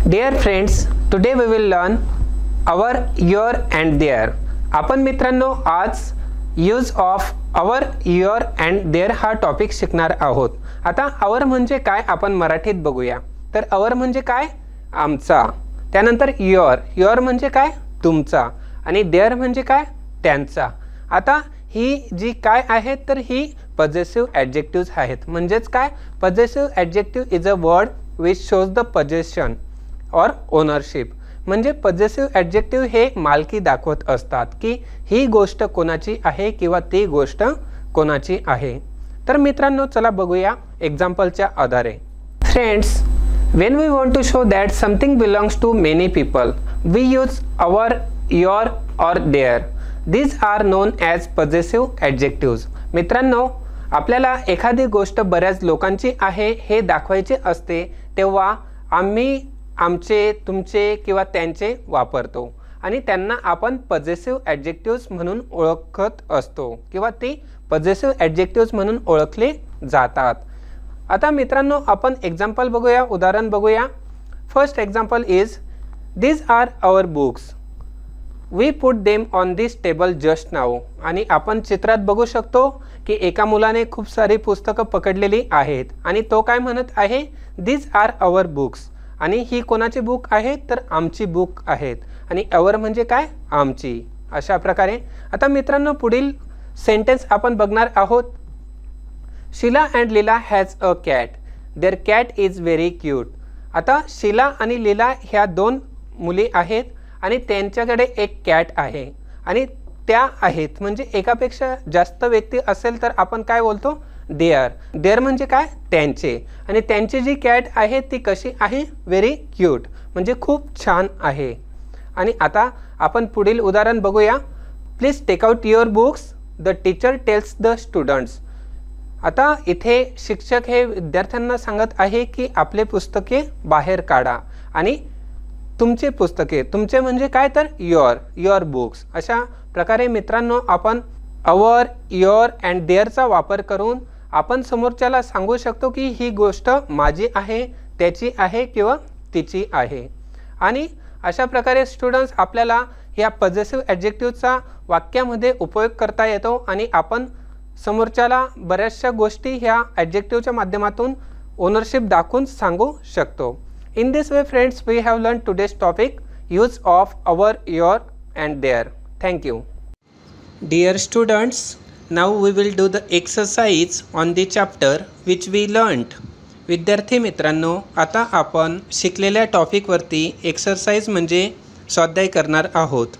Dear friends, today we will learn our, your and their. आपण मित्रांनो आज use of our, your and their हा topic शिकणार आहोत. आता our म्हणजे काय आपण मराठीत बघूया. तर our म्हणजे काय आमचा, त्यानंतर your म्हणजे काय तुमचा आणि their म्हणजे काय त्यांचा. आता ही जी काय आहेत तर ही possessive adjectives आहेत. म्हणजेच काय possessive adjective is a word which shows the possession or ownership. म्हणजे possessive adjective हे मालकी दाखवत असतात की ही गोष्ट कोणाची आहे किंवा ती गोष्ट कोणाची आहे. तर मित्रांनो चला बघूया एक्झाम्पलच्या आधारे. Friends, when we want to show that something belongs to many people, we use our, your or their. These are known as possessive adjectives. मित्रांनो, आपल्याला एखादी गोष्ट बऱ्याच लोकांची आहे हे दाखवायचे असते तेव्हा आम्ही आमचे, तुमचे किंवा त्यांचे वापरतो आणि त्यांना आपण possessive adjectives म्हणून ओळखत असतो किंवा ती possessive adjectives म्हणून ओळखले जातात. आता मित्रांनो आपण एक्झाम्पल बघूया, उदाहरण बघूया. First example is these are our books. We put them on this table just now. आणि आपण चित्रात बघू शकतो की एका मुलाने खूप सारी पुस्तकं पकडलेली आहेत आणि तो काय म्हणत आहे these are our books. आणि ही कोणाची बुक आहे तर आमची बुक आहेत आणि our म्हणजे काय आमची. अशा प्रकारे आता मित्रांनो पुढील सेंटेन्स आपण बघणार आहोत. Sheela and Leela has a cat. Their cat is very cute. आता शीला आणि लीला ह्या दोन मुली आहेत आणि त्यांच्याकडे एक कॅट आहे आणि त्या आहेत म्हणजे एकापेक्षा जास्त व्यक्ती असेल तर आपण काय बोलतो देअर म्हणजे काय त्यांचे आणि त्यांची जी कॅट आहे ती कशी आहे व्हेरी क्यूट म्हणजे खूप छान आहे. आणि आता आपण पुढील उदाहरण बघूया. Please take out your books. The teacher tells the students. आता इथे शिक्षक हे विद्यार्थ्यांना सांगत आहे की आपले पुस्तके बाहेर काढा आणि तुमचे पुस्तके, तुमचे म्हणजे काय तर युअर बुक्स. अशा प्रकारे मित्रांनो आपण our, your and their चा वापर करून आपण समोरच्याला सांगू शकतो की ही गोष्ट माझी आहे, त्याची आहे किंवा तिची आहे. आणि अशा प्रकारे स्टुडंट्स आपल्याला या possessive adjectiveचा वाक्यामध्ये उपयोग करता येतो आणि आपण समोरच्याला बऱ्याचशा गोष्टी ह्या ॲडजेक्टिव्हच्या माध्यमातून ओनरशिप दाखवून सांगू शकतो. In this way friends, we have learned today's topic, use of our, your and their. Thank you. Dear students, now we will do the exercise on the chapter which we learned. विद्यार्थी मित्रांनो, आता आपण शिकलेल्या टॉपिकवरती exercise म्हणजे स्वाध्याय करणार आहोत.